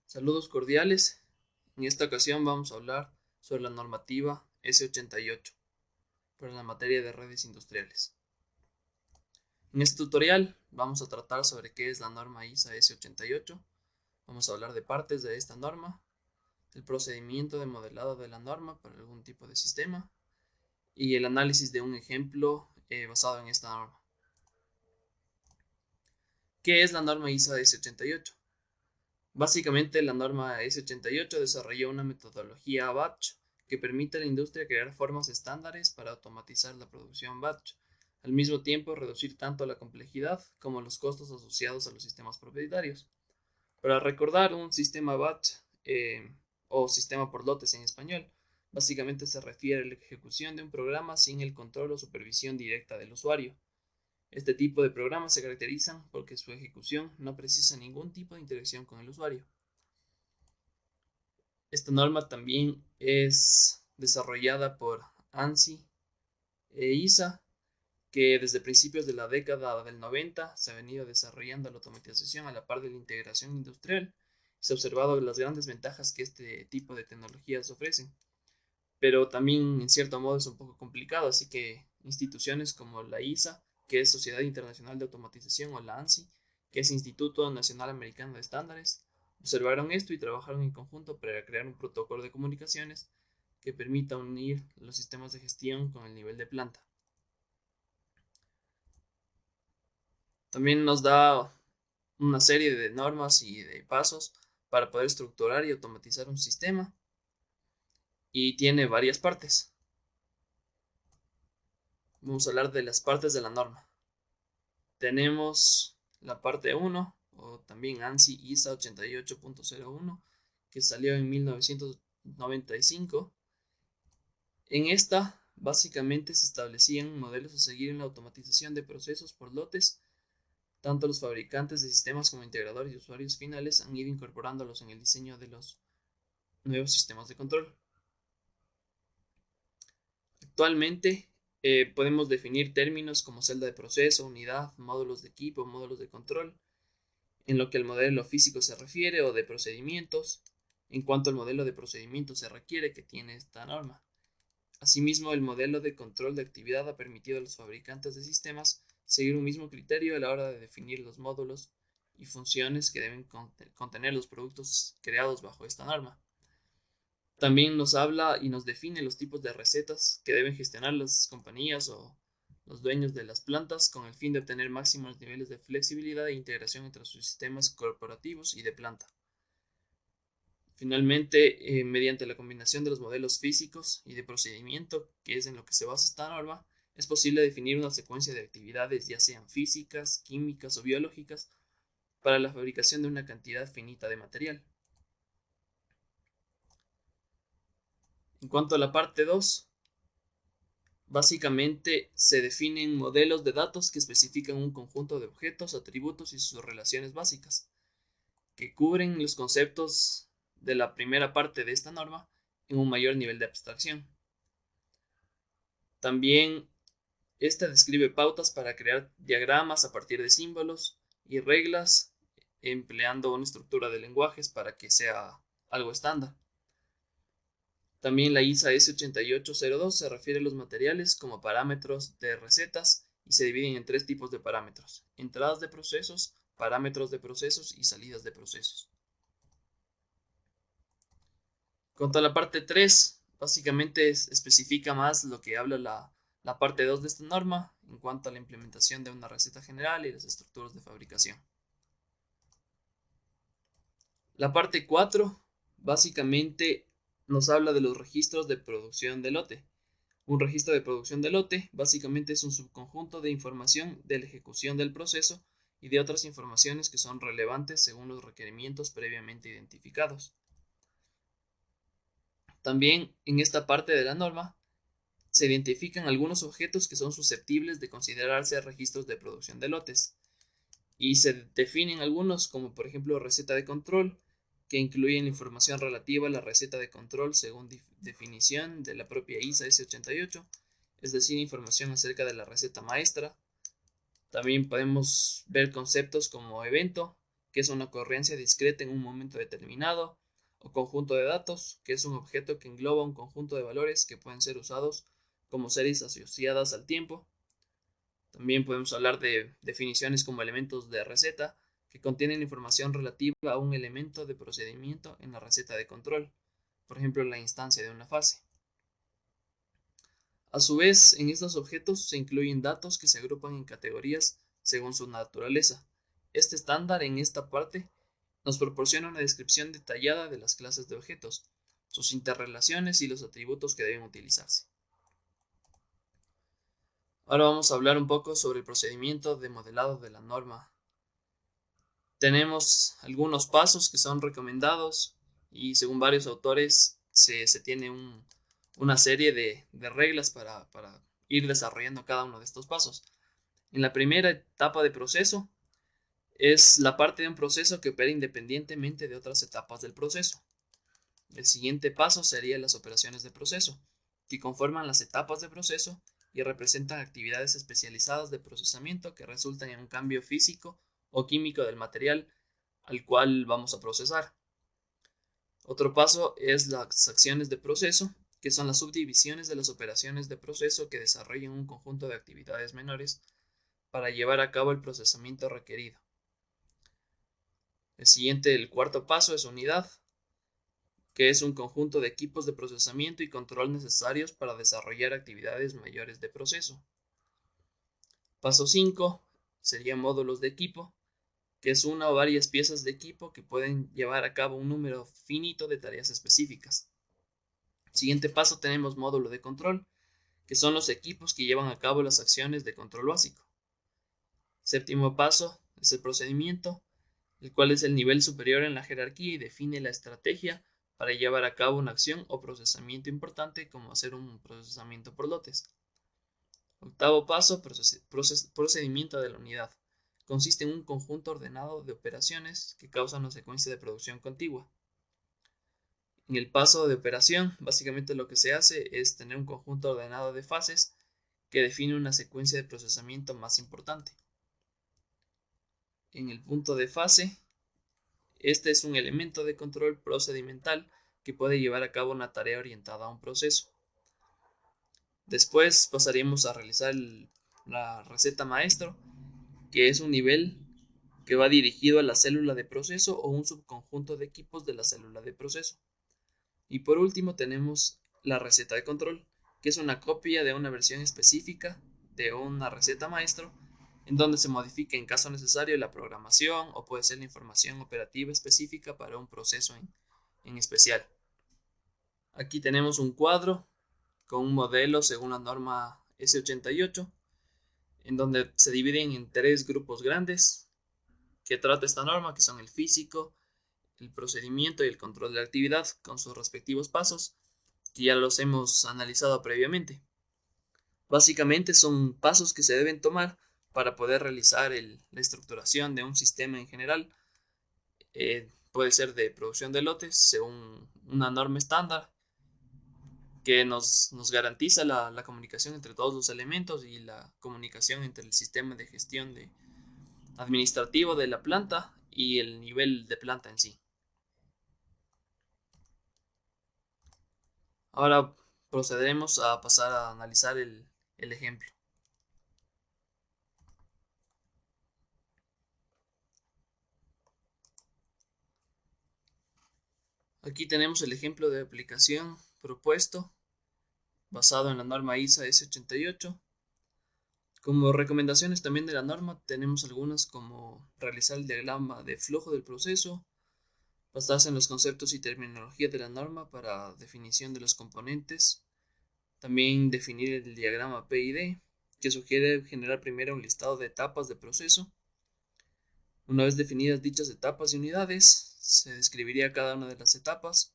Saludos cordiales. En esta ocasión vamos a hablar sobre la normativa S88 para la materia de redes industriales. En este tutorial vamos a tratar sobre qué es la norma ISA S88. Vamos a hablar de partes de esta norma, el procedimiento de modelado de la norma para algún tipo de sistema y el análisis de un ejemplo basado en esta norma. ¿Qué es la norma ISA S88? Básicamente, la norma S88 desarrolló una metodología batch que permite a la industria crear formas estándares para automatizar la producción batch, al mismo tiempo reducir tanto la complejidad como los costos asociados a los sistemas propietarios. Para recordar, un sistema batch o sistema por lotes en español, básicamente se refiere a la ejecución de un programa sin el control o supervisión directa del usuario. Este tipo de programas se caracterizan porque su ejecución no precisa ningún tipo de interacción con el usuario. Esta norma también es desarrollada por ANSI e ISA, que desde principios de la década del 90 se ha venido desarrollando la automatización a la par de la integración industrial. Se ha observado las grandes ventajas que este tipo de tecnologías ofrecen, pero también en cierto modo es un poco complicado, así que instituciones como la ISA, que es Sociedad Internacional de Automatización, o la ANSI, que es Instituto Nacional Americano de Estándares, observaron esto y trabajaron en conjunto para crear un protocolo de comunicaciones que permita unir los sistemas de gestión con el nivel de planta. También nos da una serie de normas y de pasos para poder estructurar y automatizar un sistema, y tiene varias partes. Vamos a hablar de las partes de la norma. Tenemos la parte 1, o también ANSI ISA 88.01, que salió en 1995. En esta, básicamente se establecían modelos a seguir en la automatización de procesos por lotes. Tanto los fabricantes de sistemas como integradores y usuarios finales han ido incorporándolos en el diseño de los nuevos sistemas de control. Actualmente podemos definir términos como celda de proceso, unidad, módulos de equipo, módulos de control, en lo que al modelo físico se refiere, o de procedimientos, en cuanto al modelo de procedimiento se requiere que tiene esta norma. Asimismo, el modelo de control de actividad ha permitido a los fabricantes de sistemas seguir un mismo criterio a la hora de definir los módulos y funciones que deben contener los productos creados bajo esta norma. También nos habla y nos define los tipos de recetas que deben gestionar las compañías o los dueños de las plantas con el fin de obtener máximos niveles de flexibilidad e integración entre sus sistemas corporativos y de planta. Finalmente, mediante la combinación de los modelos físicos y de procedimiento, que es en lo que se basa esta norma, es posible definir una secuencia de actividades, ya sean físicas, químicas o biológicas, para la fabricación de una cantidad finita de material. En cuanto a la parte 2, básicamente se definen modelos de datos que especifican un conjunto de objetos, atributos y sus relaciones básicas, que cubren los conceptos de la primera parte de esta norma en un mayor nivel de abstracción. También esta describe pautas para crear diagramas a partir de símbolos y reglas, empleando una estructura de lenguajes para que sea algo estándar. También la ISA S8802 se refiere a los materiales como parámetros de recetas y se dividen en tres tipos de parámetros: entradas de procesos, parámetros de procesos y salidas de procesos. Cuanto a la parte 3, básicamente especifica más lo que habla la parte 2 de esta norma en cuanto a la implementación de una receta general y las estructuras de fabricación. La parte 4 básicamente nos habla de los registros de producción de lote. Un registro de producción de lote básicamente es un subconjunto de información de la ejecución del proceso y de otras informaciones que son relevantes según los requerimientos previamente identificados. También en esta parte de la norma se identifican algunos objetos que son susceptibles de considerarse registros de producción de lotes, y se definen algunos como por ejemplo receta de control, que incluyen la información relativa a la receta de control según definición de la propia ISA S88, es decir, información acerca de la receta maestra. También podemos ver conceptos como evento, que es una ocurrencia discreta en un momento determinado, o conjunto de datos, que es un objeto que engloba un conjunto de valores que pueden ser usados como series asociadas al tiempo. También podemos hablar de definiciones como elementos de receta, que contienen información relativa a un elemento de procedimiento en la receta de control, por ejemplo, la instancia de una fase. A su vez, en estos objetos se incluyen datos que se agrupan en categorías según su naturaleza. Este estándar en esta parte nos proporciona una descripción detallada de las clases de objetos, sus interrelaciones y los atributos que deben utilizarse. Ahora vamos a hablar un poco sobre el procedimiento de modelado de la norma. Tenemos algunos pasos que son recomendados y según varios autores se tiene una serie de reglas para ir desarrollando cada uno de estos pasos. En la primera etapa de proceso es la parte de un proceso que opera independientemente de otras etapas del proceso. El siguiente paso sería las operaciones de proceso, que conforman las etapas de proceso y representan actividades especializadas de procesamiento que resultan en un cambio físico o químico del material al cual vamos a procesar. Otro paso es las acciones de proceso, que son las subdivisiones de las operaciones de proceso que desarrollan un conjunto de actividades menores para llevar a cabo el procesamiento requerido. El cuarto paso es unidad, que es un conjunto de equipos de procesamiento y control necesarios para desarrollar actividades mayores de proceso. Paso 5 sería módulos de equipo, que es una o varias piezas de equipo que pueden llevar a cabo un número finito de tareas específicas. Siguiente paso tenemos módulo de control, que son los equipos que llevan a cabo las acciones de control básico. Séptimo paso es el procedimiento, el cual es el nivel superior en la jerarquía y define la estrategia para llevar a cabo una acción o procesamiento importante como hacer un procesamiento por lotes. Octavo paso, procedimiento de la unidad. Consiste en un conjunto ordenado de operaciones que causan una secuencia de producción contigua. En el paso de operación, básicamente lo que se hace es tener un conjunto ordenado de fases que define una secuencia de procesamiento más importante. En el punto de fase, este es un elemento de control procedimental que puede llevar a cabo una tarea orientada a un proceso. Después pasaríamos a realizar la receta maestro, que es un nivel que va dirigido a la célula de proceso o un subconjunto de equipos de la célula de proceso. Y por último tenemos la receta de control, que es una copia de una versión específica de una receta maestro, en donde se modifica en caso necesario la programación o puede ser la información operativa específica para un proceso en especial. Aquí tenemos un cuadro con un modelo según la norma S88, en donde se dividen en tres grupos grandes que trata esta norma, que son el físico, el procedimiento y el control de la actividad, con sus respectivos pasos, que ya los hemos analizado previamente. Básicamente son pasos que se deben tomar para poder realizar la estructuración de un sistema en general. Puede ser de producción de lotes según una norma estándar que nos garantiza la comunicación entre todos los elementos y la comunicación entre el sistema de gestión administrativo de la planta y el nivel de planta en sí. Ahora procederemos a pasar a analizar el ejemplo. Aquí tenemos el ejemplo de aplicación propuesto basado en la norma ISA S88. Como recomendaciones también de la norma tenemos algunas como realizar el diagrama de flujo del proceso, basarse en los conceptos y terminología de la norma para definición de los componentes, también definir el diagrama PID, que sugiere generar primero un listado de etapas de proceso. Una vez definidas dichas etapas y unidades, se describiría cada una de las etapas,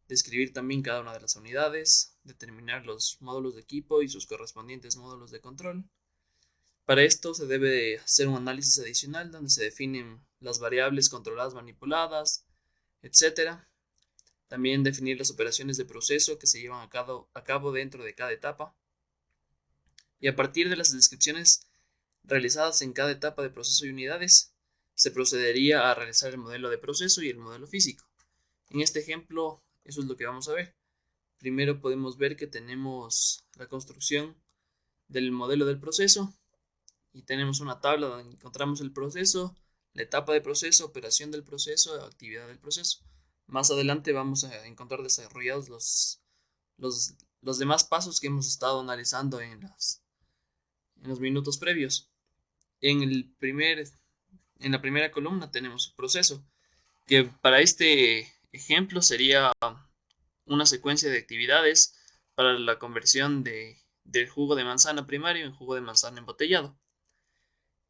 describir también cada una de las unidades, determinar los módulos de equipo y sus correspondientes módulos de control. Para esto se debe hacer un análisis adicional donde se definen las variables controladas, manipuladas, etc. También definir las operaciones de proceso que se llevan a cabo dentro de cada etapa. Y a partir de las descripciones realizadas en cada etapa de proceso y unidades, se procedería a realizar el modelo de proceso y el modelo físico. En este ejemplo, eso es lo que vamos a ver. Primero podemos ver que tenemos la construcción del modelo del proceso y tenemos una tabla donde encontramos el proceso, la etapa de proceso, operación del proceso, actividad del proceso. Más adelante vamos a encontrar desarrollados los demás pasos que hemos estado analizando en los minutos previos. En la primera columna tenemos el proceso, que para este ejemplo sería una secuencia de actividades para la conversión del jugo de manzana primario en jugo de manzana embotellado.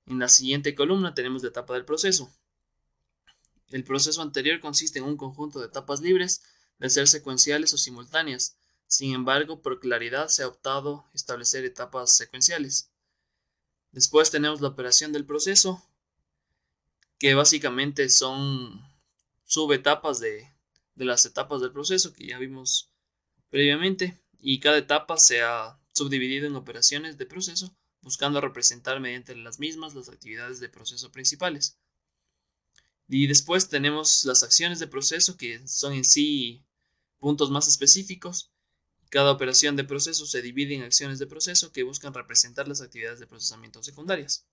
En la siguiente columna tenemos la etapa del proceso. El proceso anterior consiste en un conjunto de etapas libres de ser secuenciales o simultáneas. Sin embargo, por claridad se ha optado establecer etapas secuenciales. Después tenemos la operación del proceso, que básicamente son subetapas de las etapas del proceso que ya vimos previamente, y cada etapa se ha subdividido en operaciones de proceso, buscando representar mediante las mismas las actividades de proceso principales. Y después tenemos las acciones de proceso, que son en sí puntos más específicos. Cada operación de proceso se divide en acciones de proceso que buscan representar las actividades de procesamiento secundarias.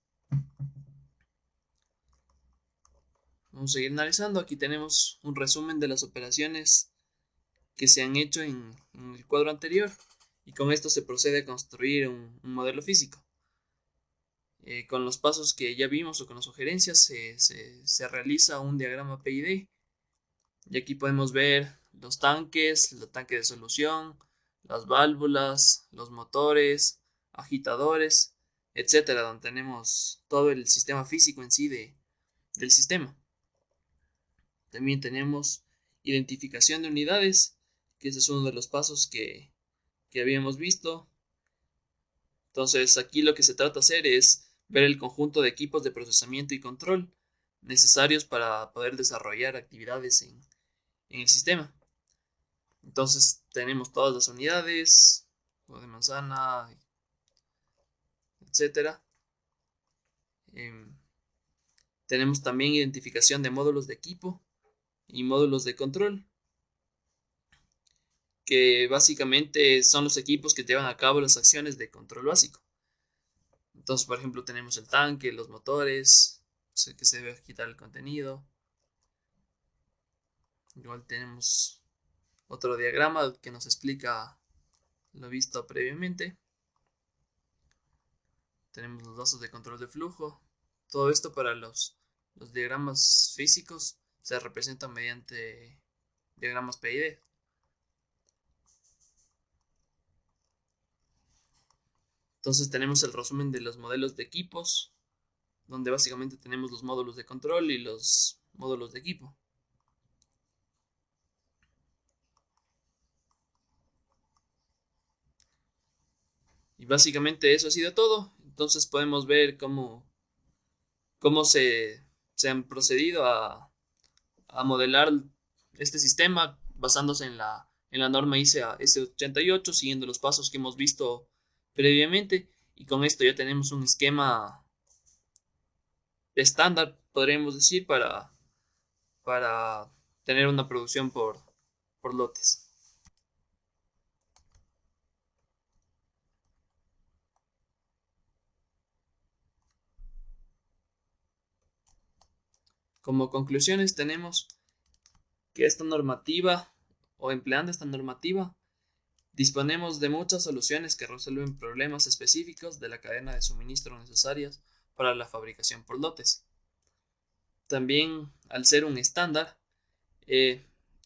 Vamos a seguir analizando. Aquí tenemos un resumen de las operaciones que se han hecho en el cuadro anterior, y con esto se procede a construir un modelo físico. Con los pasos que ya vimos o con las sugerencias se realiza un diagrama PID, y aquí podemos ver los tanques, el tanque de solución, las válvulas, los motores, agitadores, etcétera, donde tenemos todo el sistema físico en sí del sistema. También tenemos identificación de unidades, que ese es uno de los pasos que habíamos visto. Entonces aquí lo que se trata de hacer es ver el conjunto de equipos de procesamiento y control necesarios para poder desarrollar actividades en el sistema. Entonces tenemos todas las unidades, jugo de manzana, etcétera. Tenemos también identificación de módulos de equipo y módulos de control, que básicamente son los equipos que llevan a cabo las acciones de control básico. Entonces, por ejemplo, tenemos el tanque, los motores, que se debe quitar el contenido. Igual tenemos otro diagrama que nos explica lo visto previamente. Tenemos los datos de control de flujo. Todo esto para los diagramas físicos se representa mediante diagramas PID. Entonces tenemos el resumen de los modelos de equipos, donde básicamente tenemos los módulos de control y los módulos de equipo. Y básicamente eso ha sido todo. Entonces podemos ver cómo se han procedido a modelar este sistema basándose en la norma ISA S88, siguiendo los pasos que hemos visto previamente. Y con esto ya tenemos un esquema estándar, podríamos decir, para tener una producción por lotes. Como conclusiones tenemos que esta normativa, o empleando esta normativa, disponemos de muchas soluciones que resuelven problemas específicos de la cadena de suministro necesarias para la fabricación por lotes. También, al ser un estándar,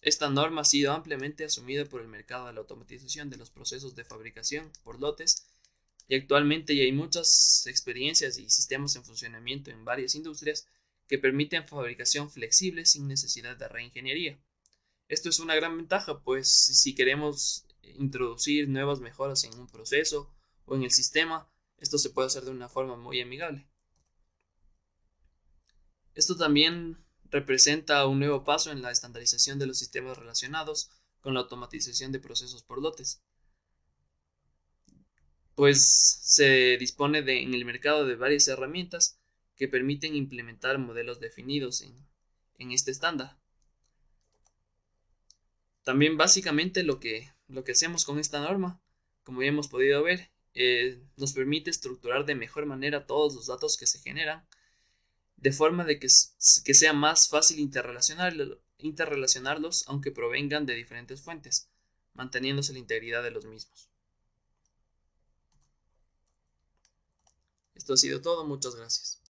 esta norma ha sido ampliamente asumida por el mercado de la automatización de los procesos de fabricación por lotes, y actualmente ya hay muchas experiencias y sistemas en funcionamiento en varias industrias que permiten fabricación flexible sin necesidad de reingeniería. Esto es una gran ventaja, pues si queremos introducir nuevas mejoras en un proceso o en el sistema, esto se puede hacer de una forma muy amigable. Esto también representa un nuevo paso en la estandarización de los sistemas relacionados con la automatización de procesos por lotes, pues se dispone en el mercado de varias herramientas que permiten implementar modelos definidos en este estándar. También básicamente lo que hacemos con esta norma, como ya hemos podido ver, nos permite estructurar de mejor manera todos los datos que se generan, de forma de que sea más fácil interrelacionarlos, aunque provengan de diferentes fuentes, manteniéndose la integridad de los mismos. Esto ha sido todo, muchas gracias.